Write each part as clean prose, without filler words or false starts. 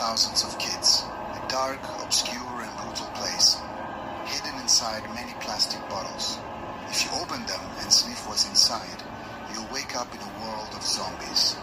thousands of kids. A dark, obscure and brutal place, hidden inside many plastic bottles. If you open them and sniff what's inside, you'll wake up in a world of zombies.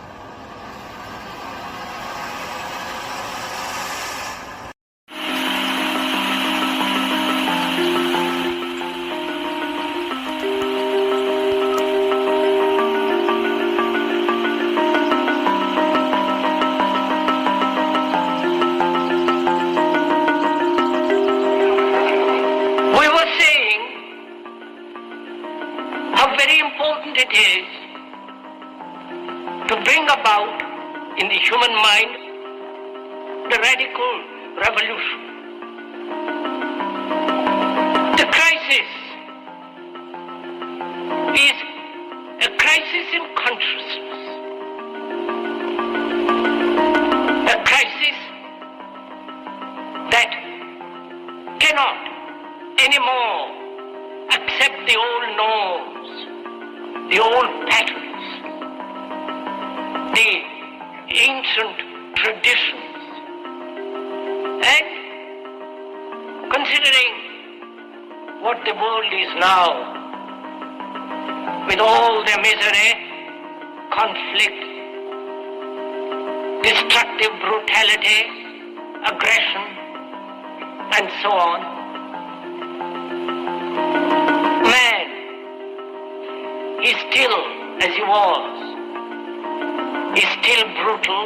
It is to bring about in the human mind the radical revolution. The crisis is a crisis in consciousness, a crisis that cannot anymore accept the old norms, the old patterns, the ancient traditions, and considering what the world is now, with all the misery, conflict, destructive brutality, aggression, and so on, man is still as he was. He's still brutal,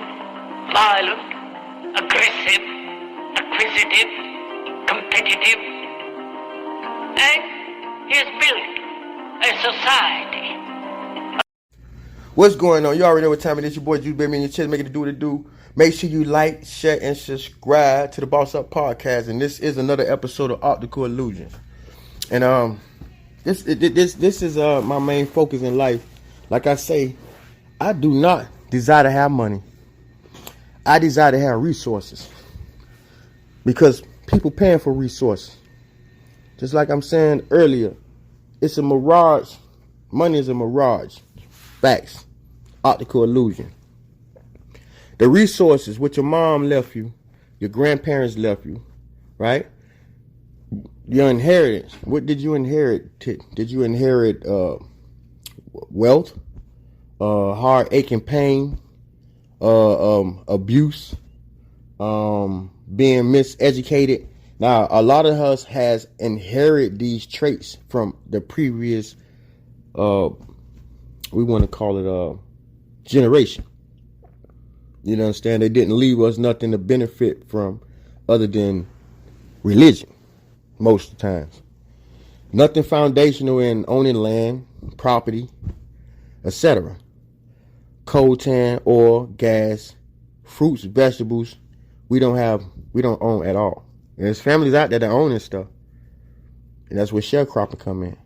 violent, aggressive, acquisitive, competitive, and he has built a society. What's going on? You already know what time it is. Your boy Juice Baby and your chest making it do what it do. Make sure you like, share, and subscribe to the Boss Up Podcast. And this is another episode of Optical Illusion. And this is my main focus in life. Like I say, I do not desire to have money. I desire to have resources. Because people paying for resources. Just like I'm saying earlier, it's a mirage. Money is a mirage. Facts. Optical illusion. The resources which your mom left you, your grandparents left you, right? Your inheritance. What did you inherit? Did you inherit wealth, hard aching pain, abuse, being miseducated? Now, a lot of us has inherited these traits from the previous, we want to call it generation. You know what I'm saying? They didn't leave us nothing to benefit from other than religion. Most of the times. Nothing foundational in owning land, property, etc. Coal, tan, oil, gas, fruits, vegetables, we don't own at all. And there's families out there that own this stuff. And that's where sharecropping come in.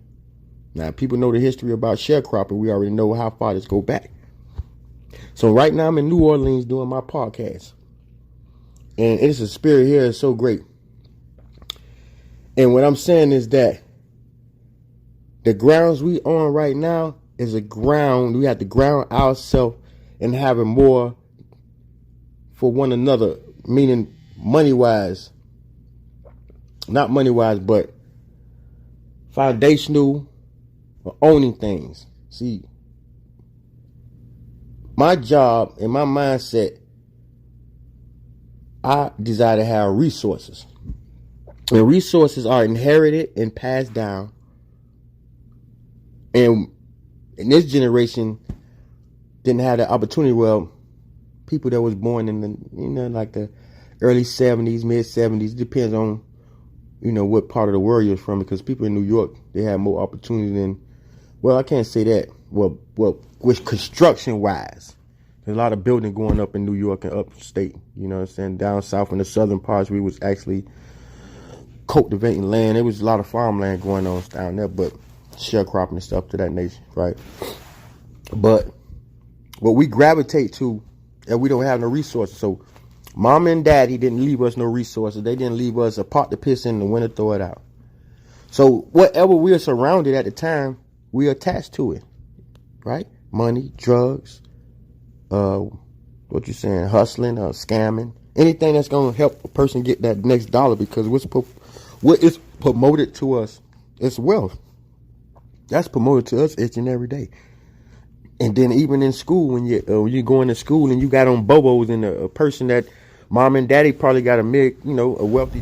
Now, people know the history about sharecropping. We already know how far this go back. So right now I'm in New Orleans doing my podcast. And it's a spirit here is so great. And what I'm saying is that the grounds we on right now is a ground. We have to ground ourselves and having more for one another, meaning money-wise. Not money-wise, but foundational or owning things. See, my job and my mindset, I desire to have resources. And resources are inherited and passed down. And in this generation didn't have the opportunity. Well, people that was born in the, like the early 70s, mid 70s, depends on, what part of the world you're from. Because people in New York, they have more opportunity than, well, I can't say that. Well, with construction wise, there's a lot of building going up in New York and upstate. You know what I'm saying? Down south in the southern parts, we was actually cultivating land. There was a lot of farmland going on down there, but sharecropping and stuff to that nature, right? But what we gravitate to, and we don't have no resources. So mom and daddy didn't leave us no resources. They didn't leave us a pot to piss in and when to throw it out. So whatever we are surrounded at the time, we attached to it, right? Money, drugs, what you saying, hustling, scamming, Anything that's gonna help a person get that next dollar, because what is promoted to us is wealth. That's promoted to us each and every day. And then even in school, when you going to school and you got on bobos, and a person that mom and daddy probably got a wealthy,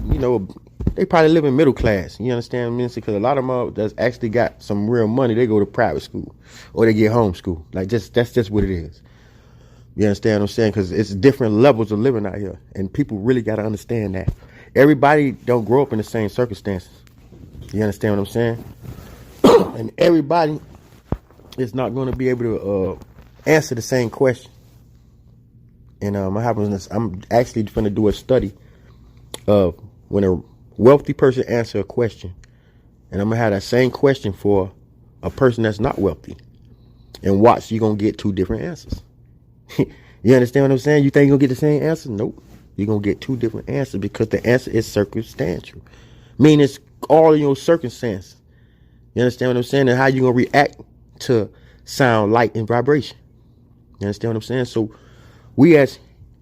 they probably live in middle class. You understand what I mean? Because a lot of them that's actually got some real money, they go to private school or they get homeschooled. Like that's just what it is. You understand what I'm saying? Because it's different levels of living out here, and people really got to understand that. Everybody don't grow up in the same circumstances. You understand what I'm saying? And everybody is not going to be able to answer the same question. And I'm actually going to do a study of when a wealthy person answers a question, and I'm going to have that same question for a person that's not wealthy, and watch, you're going to get two different answers. You understand what I'm saying? You think you're going to get the same answer? Nope. You're going to get two different answers, because the answer is circumstantial. Meaning it's all in your circumstances. You understand what I'm saying? And how you going to react to sound, light, and vibration. You understand what I'm saying? So we as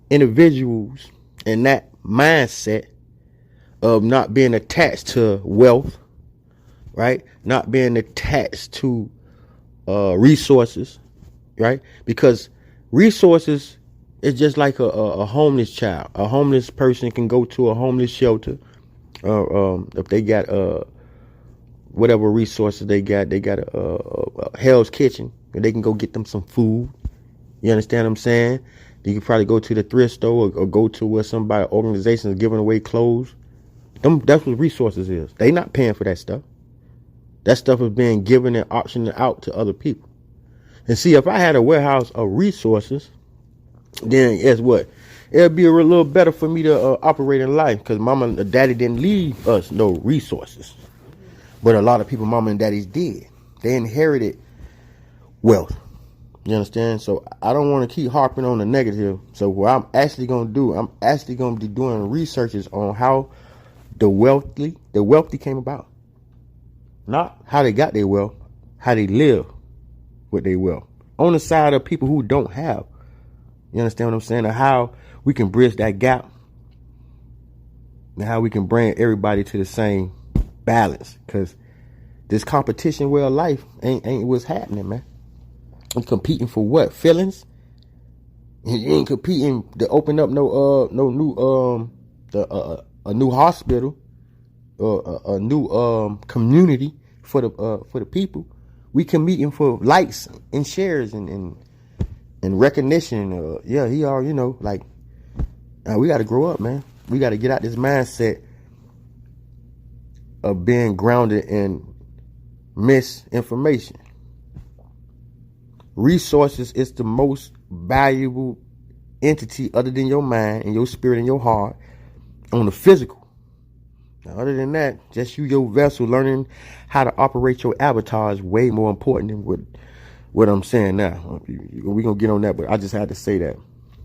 individuals in that mindset of not being attached to wealth, right? Not being attached to resources, right? Because resources is just like a homeless child. A homeless person can go to a homeless shelter. If they got whatever resources they got a Hell's Kitchen, and they can go get them some food. You understand what I'm saying? You can probably go to the thrift store or go to where organization is giving away clothes. That's what resources is. They not paying for that stuff. That stuff is being given and optioned out to other people. And see, if I had a warehouse of resources, then guess what? It'd be a little better for me to operate in life, because mama and daddy didn't leave us no resources. But a lot of people, mama and daddies did. They inherited wealth. You understand? So I don't want to keep harping on the negative. So what I'm actually going to do, I'm actually going to be doing researches on how the wealthy came about. Not how they got their wealth, how they live with their wealth. On the side of people who don't have. You understand what I'm saying? And how we can bridge that gap. And how we can bring everybody to the same balance. Because this competition way of life ain't what's happening, man. I'm competing for what? Feelings? You ain't competing to open up a new hospital or a new community for the people. We competing for likes and shares and recognition. We got to grow up, man. We got to get out this mindset of being grounded in misinformation. Resources is the most valuable entity other than your mind and your spirit and your heart on the physical. Now, other than that, just your vessel, learning how to operate your avatar is way more important than what I'm saying now. We're going to get on that, but I just had to say that.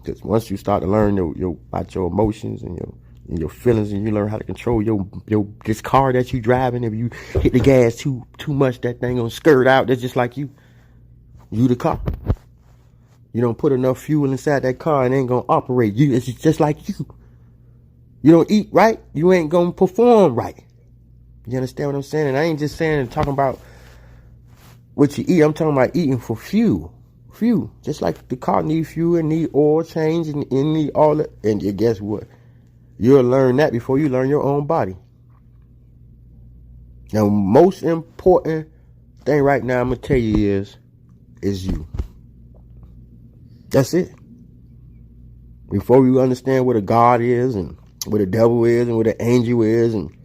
Because once you start to learn about your emotions and your feelings, and you learn how to control this car that you driving, if you hit the gas too much, that thing gonna skirt out. That's just like you the car. You don't put enough fuel inside that car, and it ain't gonna operate. It's just like you. You don't eat right, you ain't gonna perform right. You understand what I'm saying? And I ain't just saying and talking about what you eat. I'm talking about eating for fuel. Fuel. Just like the car need fuel and need oil change and need all that. And guess what? You'll learn that before you learn your own body. Now, most important thing right now I'm going to tell you is you. That's it. Before you understand what a God is and what a devil is and what an angel is, and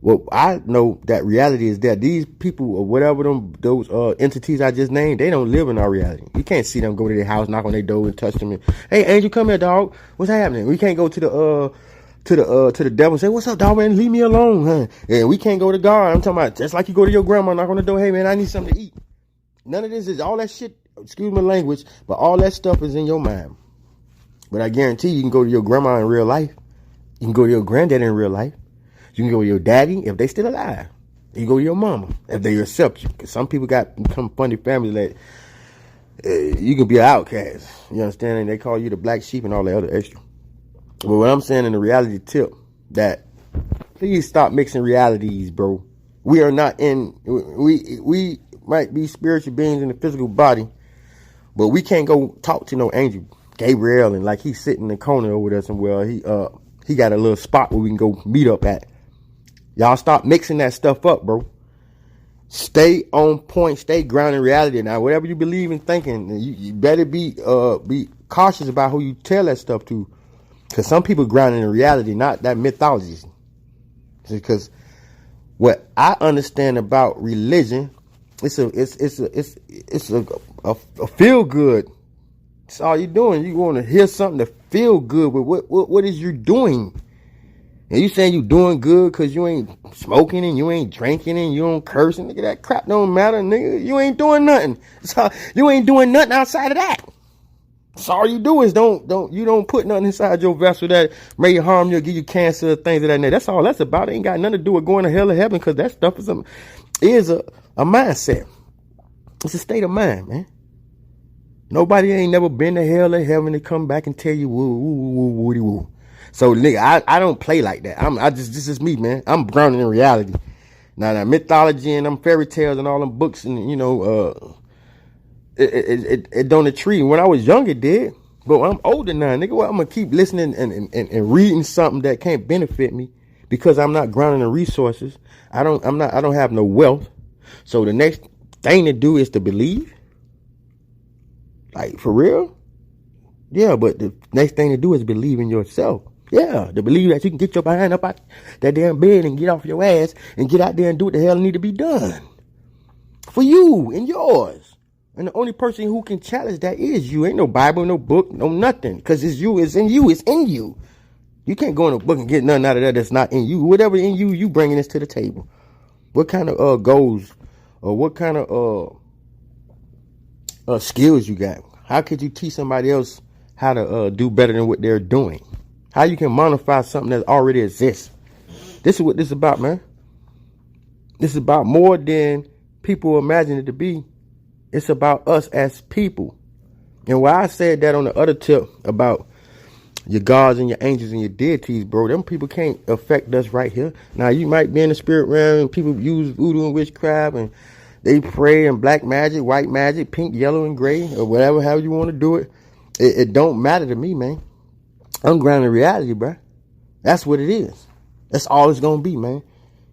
well, I know that reality is that these people or whatever those entities I just named, they don't live in our reality. You can't see them go to their house, knock on their door, and touch them. And, hey, angel, come here, dog. What's happening? We can't go to the devil and say, "What's up, dog, man? Leave me alone, huh?" And we can't go to God. I'm talking about just like you go to your grandma, knock on the door. Hey, man, I need something to eat. None of this is all that shit. Excuse my language, but all that stuff is in your mind. But I guarantee you can go to your grandma in real life. You can go to your granddad in real life. You can go to your daddy if they still alive. You go to your mama if they accept you. Because some people become funny families that you can be an outcast. You understand? And they call you the black sheep and all that other extra. But what I'm saying in the reality tip, that please stop mixing realities, bro. We are not in, we might be spiritual beings in the physical body, but we can't go talk to no angel Gabriel and like he's sitting in the corner over there somewhere. He got a little spot where we can go meet up at. Y'all stop mixing that stuff up, bro. Stay on point, stay grounded in reality. Now, whatever you believe in thinking, you better be cautious about who you tell that stuff to. Because some people grounded in reality, not that mythology. Because what I understand about religion, it's a feel good. That's all you're doing. You want to hear something to feel good with what is you doing? And you saying you doing good because you ain't smoking and you ain't drinking and you don't cursing. Nigga, that crap don't matter, nigga. You ain't doing nothing. So you ain't doing nothing outside of that. So all you do is don't put nothing inside your vessel that may harm you or give you cancer or things of that nature. That's all that's about. It ain't got nothing to do with going to hell or heaven, because that stuff is a mindset. It's a state of mind, man. Nobody ain't never been to hell or heaven to come back and tell you woo woo woo woody woo. So nigga, I don't play like that. This is me, man. I'm grounded in reality. Now that mythology and them fairy tales and all them books and it don't intrigue. When I was young, it did. But when I'm older now, nigga, well, I'm gonna keep listening and reading something that can't benefit me because I'm not grounded in resources. I don't have no wealth. So the next thing to do is to believe. Like, for real? Yeah, but the next thing to do is believe in yourself. Yeah, to believe that you can get your behind up out that damn bed and get off your ass and get out there and do what the hell need to be done. For you and yours. And the only person who can challenge that is you. Ain't no Bible, no book, no nothing. Because it's you, it's in you, it's in you. You can't go in a book and get nothing out of that that's not in you. Whatever in you, you bringing this to the table. What kind of goals or what kind of skills you got? How could you teach somebody else how to do better than what they're doing? How you can modify something that already exists? This is what this is about, man. This is about more than people imagine it to be. It's about us as people. And why I said that on the other tip about your gods and your angels and your deities, bro, them people can't affect us right here. Now, you might be in the spirit realm and people use voodoo and witchcraft and they pray in black magic, white magic, pink, yellow, and gray, or whatever, how you want to do it. It don't matter to me, man. I'm grounded in reality, bro. That's what it is. That's all it's going to be, man.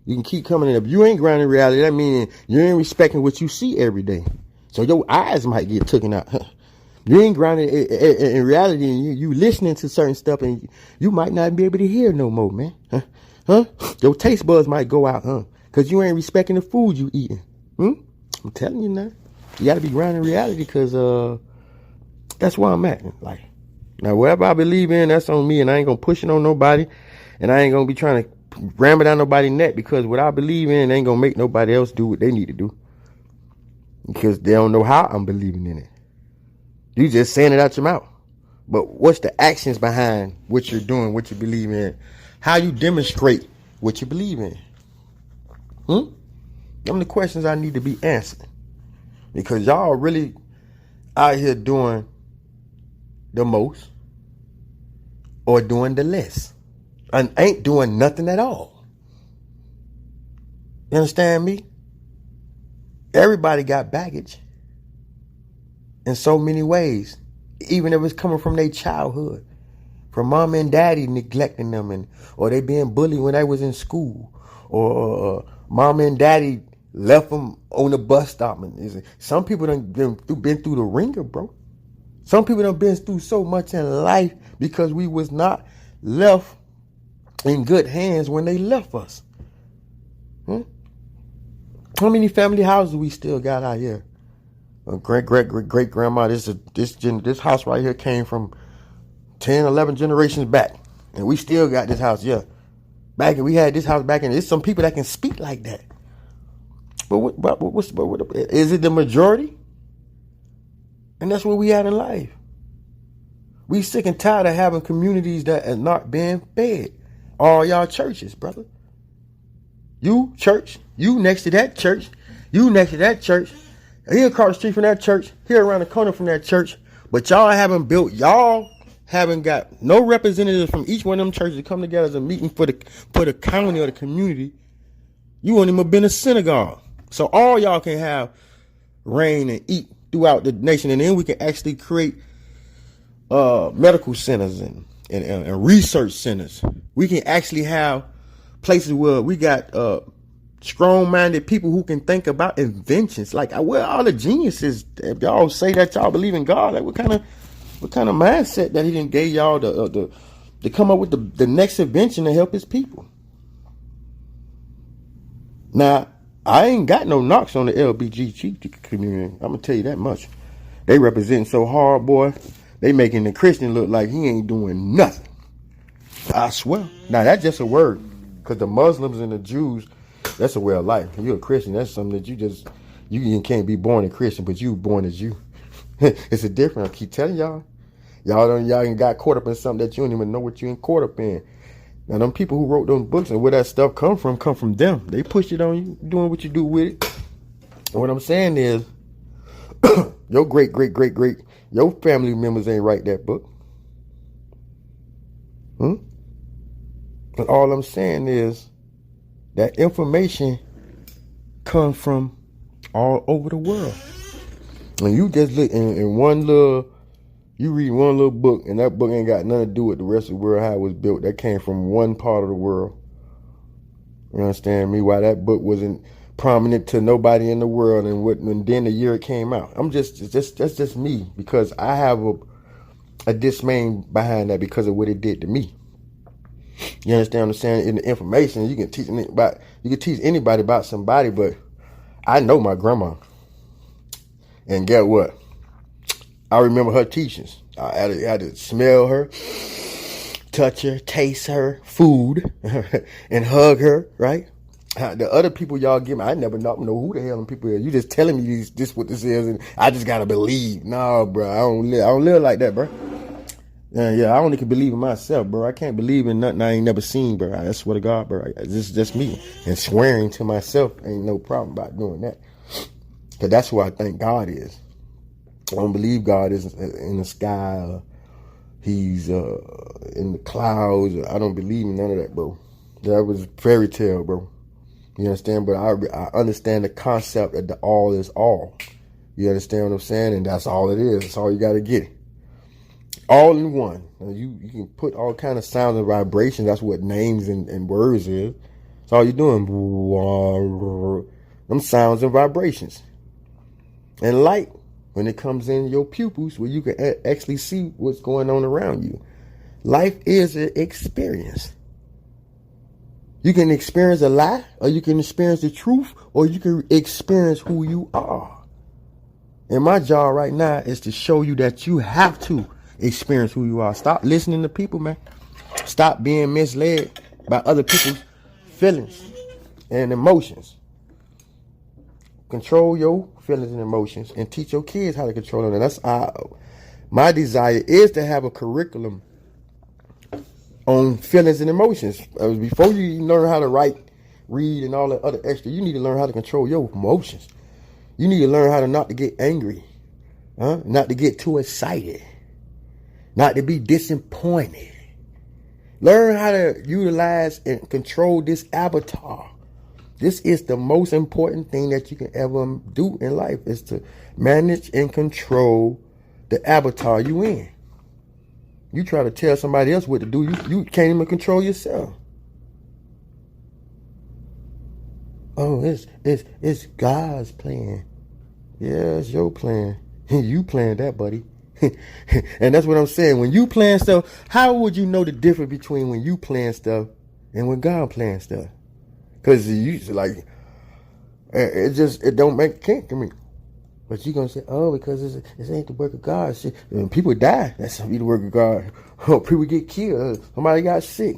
You can keep coming in. If you ain't grounded in reality, that means you ain't respecting what you see every day. So your eyes might get taken out. You ain't grounded in reality, and you listening to certain stuff, and you might not be able to hear no more, man. Huh? Your taste buds might go out, because you ain't respecting the food you eating. I'm telling you now. You got to be grounded in reality, because that's where I'm at. Like, now, whatever I believe in, that's on me, and I ain't going to push it on nobody, and I ain't going to be trying to ram it down nobody's neck, because what I believe in ain't going to make nobody else do what they need to do, because they don't know how I'm believing in it. You just saying it out your mouth. But what's the actions behind what you're doing, what you believe in? How you demonstrate what you believe in? Them are the questions I need to be answered. Because y'all really out here doing the most or doing the less. And ain't doing nothing at all. You understand me? Everybody got baggage. In so many ways, even if it's coming from their childhood, from mom and daddy neglecting them, or they being bullied when they was in school, or mom and daddy left them on the bus stop. Some people done been through the ringer, bro. Some people done been through so much in life because we was not left in good hands when they left us. How many family houses we still got out here? Great grandma. This house right here came from 10, 11 generations back, and we still got this house. Yeah, we had this house back, and there's some people that can speak like that. But what is it the majority? And that's where we at in life. We sick and tired of having communities that are not being fed. All y'all churches, brother. You church, you next to that church, you next to that church. Here across the street from that church, here around the corner from that church, but y'all haven't built y'all haven't got no representatives from each one of them churches to come together as a meeting for the county or the community, you won't even have been a synagogue. So all y'all can have reign and eat throughout the nation, and then we can actually create medical centers and research centers. We can actually have places where we got strong-minded people who can think about inventions. Like, where are all the geniuses? If y'all say that y'all believe in God, like what kind of mindset that he didn't gave y'all to come up with the next invention to help his people? Now, I ain't got no knocks on the LBGT community. I'm gonna tell you that much. They representing so hard, boy. They making the Christian look like he ain't doing nothing. I swear. Now, that's just a word, because the Muslims and the Jews, that's a way of life. If you're a Christian, that's something that you can't be born a Christian, but you born as you. It's a difference. I keep telling y'all. Y'all ain't got caught up in something that you don't even know what you ain't caught up in. Now, them people who wrote those books and where that stuff come from them. They push it on you, doing what you do with it. And what I'm saying is, your great, your family members ain't write that book. And all I'm saying is that information comes from all over the world. And you just look you read one little book, and that book ain't got nothing to do with the rest of the world, how it was built. That came from one part of the world. You understand me? Why that book wasn't prominent to nobody in the world, and then the year it came out. That's just me, because I have a dismay behind that because of what it did to me. You understand what I'm saying? In the information, you can teach anybody about somebody, but I know my grandma. And get what? I remember her teachings. I had to smell her, touch her, taste her food, and hug her, right? The other people y'all give me, I never know who the hell them people are. You just telling me this what this is, and I just gotta believe. No, bro, I don't live like that, bro. Yeah, I only can believe in myself, bro. I can't believe in nothing I ain't never seen, bro. I swear to God, bro. This is just me. And swearing to myself ain't no problem about doing that. Because that's who I think God is. I don't believe God is in the sky. He's in the clouds. I don't believe in none of that, bro. That was fairy tale, bro. You understand? But I understand the concept that the all is all. You understand what I'm saying? And that's all it is. That's all you got to get. All in one. You can put all kind of sounds and vibrations. That's what names and words is. That's all you're doing. Them sounds and vibrations. And light, when it comes in your pupils, where you can actually see what's going on around you. Life is an experience. You can experience a lie, or you can experience the truth, or you can experience who you are. And my job right now is to show you that you have to experience who you are. Stop listening to people, man. Stop being misled by other people's feelings and emotions. Control your feelings and emotions, and teach your kids how to control them. And that's my desire is to have a curriculum on feelings and emotions. Before you learn how to write, read, and all the other extra, you need to learn how to control your emotions. You need to learn how to not to get angry, not to get too excited, not to be disappointed. Learn how to utilize and control this avatar. This is the most important thing that you can ever do in life, is to manage and control the avatar you in. You try to tell somebody else what to do, you can't even control yourself. Oh, it's God's plan. Yeah, it's your plan. You playing that, buddy. And that's what I'm saying. When you plan stuff, how would you know the difference between when you plan stuff and when God plans stuff? Because you like, it don't make sense to me. But you gonna say, oh, because it ain't the work of God. Shit. When people die, that's the work of God. Oh, people get killed. Somebody got sick.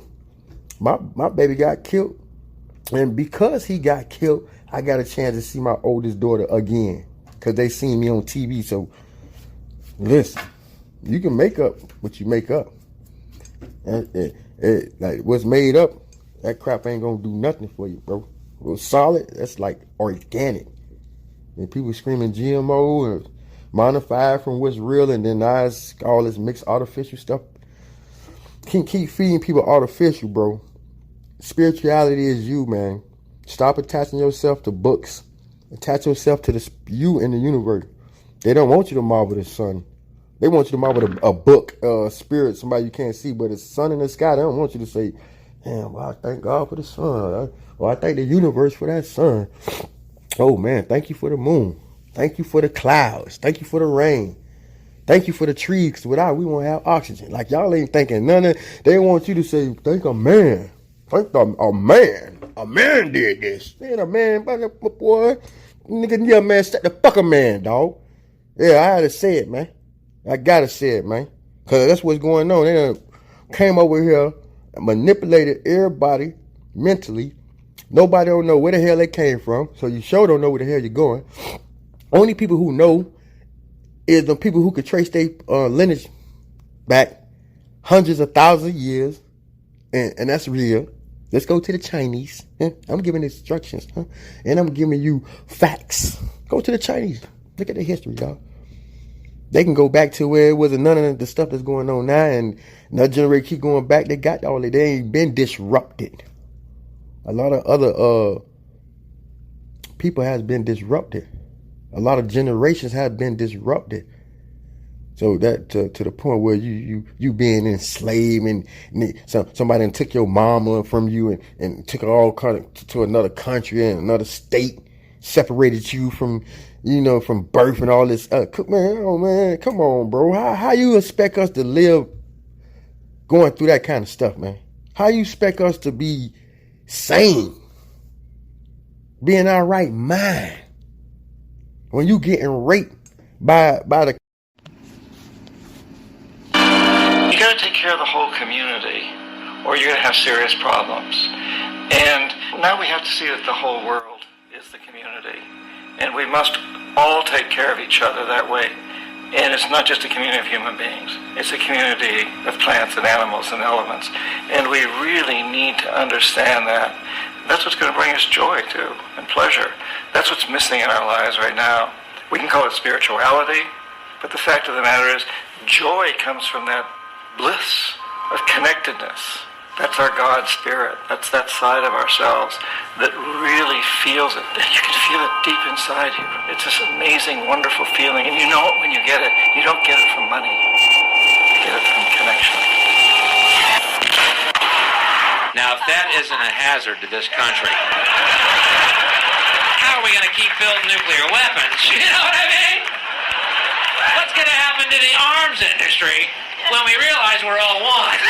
My baby got killed, and because he got killed, I got a chance to see my oldest daughter again, because they seen me on TV. So listen, you can make up what you make up. And like what's made up, that crap ain't gonna do nothing for you, bro. What's solid, that's like organic. And people screaming GMO or modified from what's real, and then now it's all this mixed artificial stuff. keep feeding people artificial, bro. Spirituality is you, man. Stop attaching yourself to books. Attach yourself to the you in the universe. They don't want you to marvel the sun. They want you to marvel a book, spirit, somebody you can't see, but it's sun in the sky. They don't want you to say, damn, well, I thank God for the sun. Or I thank the universe for that sun. Oh, man, thank you for the moon. Thank you for the clouds. Thank you for the rain. Thank you for the trees, because without we won't have oxygen. Like, y'all ain't thinking none of it. They want you to say, thank a man. Thank a man. A man did this. Ain't a man, boy. Nigga, yeah, man, set the fuck a man, dog. Yeah, I had to say it, man. I gotta say it, man. Because that's what's going on. They done came over here and manipulated everybody mentally. Nobody don't know where the hell they came from. So you sure don't know where the hell you're going. Only people who know is the people who could trace their lineage back hundreds of thousands of years. And that's real. Let's go to the Chinese. I'm giving instructions. And I'm giving you facts. Go to the Chinese. Look at the history, y'all. They can go back to where it wasn't none of the stuff that's going on now. And another generation keep going back. They got all that. They ain't been disrupted. A lot of other people has been disrupted. A lot of generations have been disrupted. So that to the point where you being enslaved and somebody done took your mama from you and took her all to another country and another state, separated you from from birth and all this. Man, come on, bro. How you expect us to live going through that kind of stuff, man? How you expect us to be sane, be in our right mind, when you getting raped by the... You got to take care of the whole community, or you're going to have serious problems. And now we have to see that the whole world is the community, and we must all take care of each other that way. And it's not just a community of human beings. It's a community of plants and animals and elements. And we really need to understand that. That's what's going to bring us joy, too, and pleasure. That's what's missing in our lives right now. We can call it spirituality, but the fact of the matter is, joy comes from that bliss of connectedness. That's our God spirit. That's that side of ourselves that really feels it. You can feel it deep inside you. It's this amazing, wonderful feeling, and you know it when you get it. You don't get it from money. You get it from connection. Now, if that isn't a hazard to this country, how are we going to keep building nuclear weapons? You know what I mean? What's going to happen to the arms industry when we realize we're all one?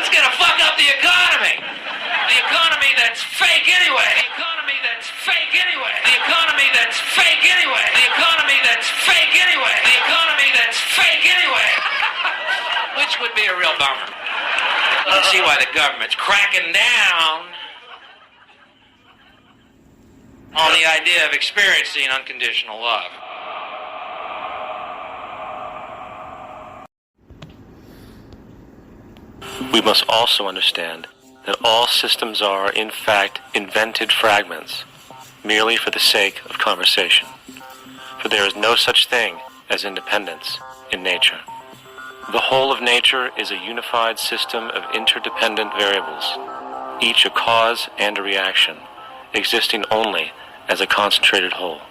It's going to fuck up the economy. The economy that's fake anyway. The economy that's fake anyway. The economy that's fake anyway. The economy that's fake anyway. The economy that's fake anyway. Which would be a real bummer. You can see why the government's cracking down on the idea of experiencing unconditional love. We must also understand that all systems are, in fact, invented fragments, merely for the sake of conversation. For there is no such thing as independence in nature. The whole of nature is a unified system of interdependent variables, each a cause and a reaction, existing only as a concentrated whole.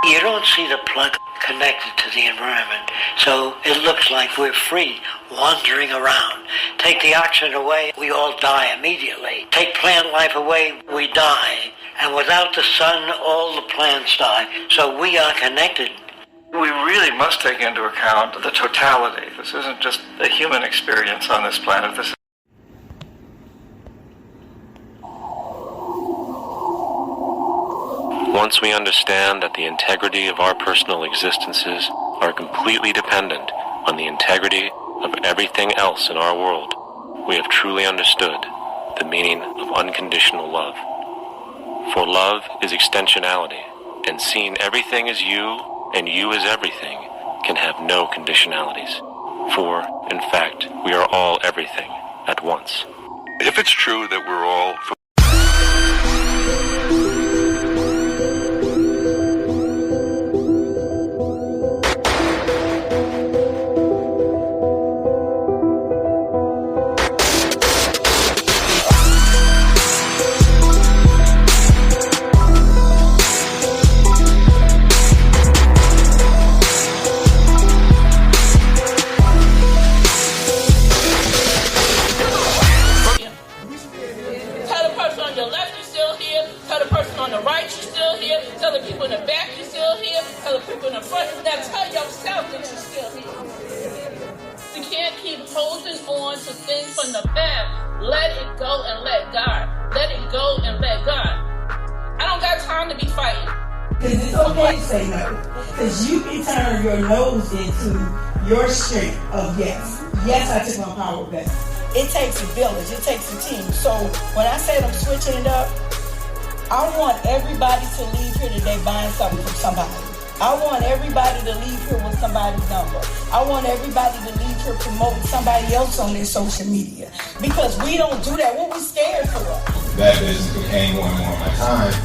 You don't see the plug connected to the environment, so it looks like we're free, wandering around. Take the oxygen away, we all die immediately. Take plant life away, we die. And without the sun, all the plants die. So we are connected. We really must take into account the totality. This isn't just a human experience on this planet. This is Once we understand that the integrity of our personal existences are completely dependent on the integrity of everything else in our world, we have truly understood the meaning of unconditional love. For love is extensionality, and seeing everything as you and you as everything can have no conditionalities. For, in fact, we are all everything at once. If it's true that we're all keep holding on to things from the past, let it go and let God. Let it go and let God. I don't got time to be fighting. Because it's okay to say no. Because you can turn your no's into your strength of yes. Yes, I took my power back. It takes a village. It takes a team. So when I said I'm switching it up, I want everybody to leave here today buying something from somebody. I want everybody to leave here with somebody's number. I want everybody to leave here promoting somebody else on their social media. Because we don't do that. What we scared for? That business became more and more of my time,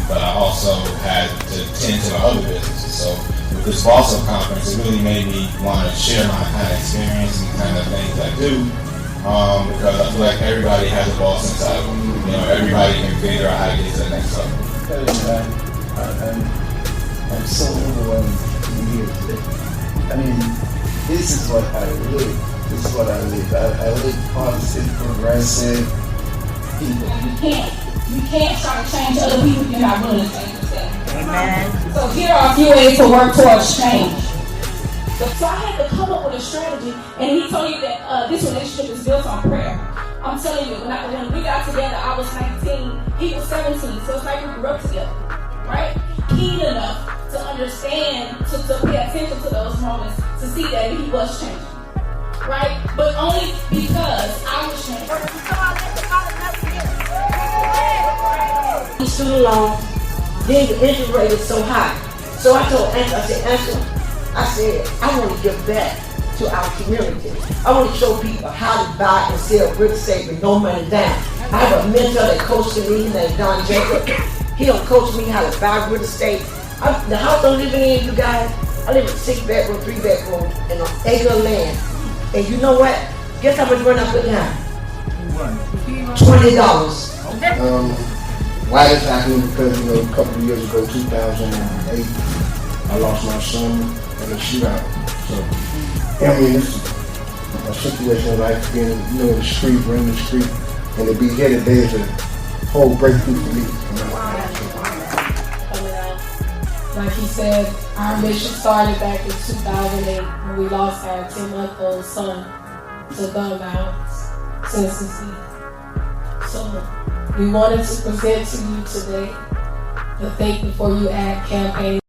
but I also had to tend to my other businesses. So with this Boss Up conference, it really made me want to share my kind of experience and kind of things I do, because I feel like everybody has a boss inside of them. You know, everybody can figure out how to get to the next level. I'm so overwhelmed to be here today. I mean, this is what I live. This is what I live. I live positive, progressive people. You can't try to change other people if you're not willing to change yourself. Amen. So here are a few ways to work towards change. So I had to come up with a strategy, and he told you that this relationship is built on prayer. I'm telling you, when we got together, I was 19, he was 17, so it's like we grew up together, right? Keen enough to understand, to pay attention to those moments, to see that he was changing, right? But only because I was changing. Student loan, then the interest rate is so high. So I told Angela, I said, I want to give back to our community. I want to show people how to buy and sell real estate with no money down. I have a mentor that coached me named Don Jacob. He'll coach me how to buy real estate. The house I'm living in, you guys, I live in 6-bedroom, 3-bedroom, and an acre of land. And you know what? Guess how much money I put down? $20. Why this happened? Because, you know, a couple of years ago, 2008, I lost my son in a shootout. So, I mean, this is a situation of life, being, you know, in the street, running the street, and to be here today is a whole breakthrough for me. Like he said, our mission started back in 2008 when we lost our 10-month-old son to gun violence, Tennessee. So we wanted to present to you today the Think Before You Act campaign.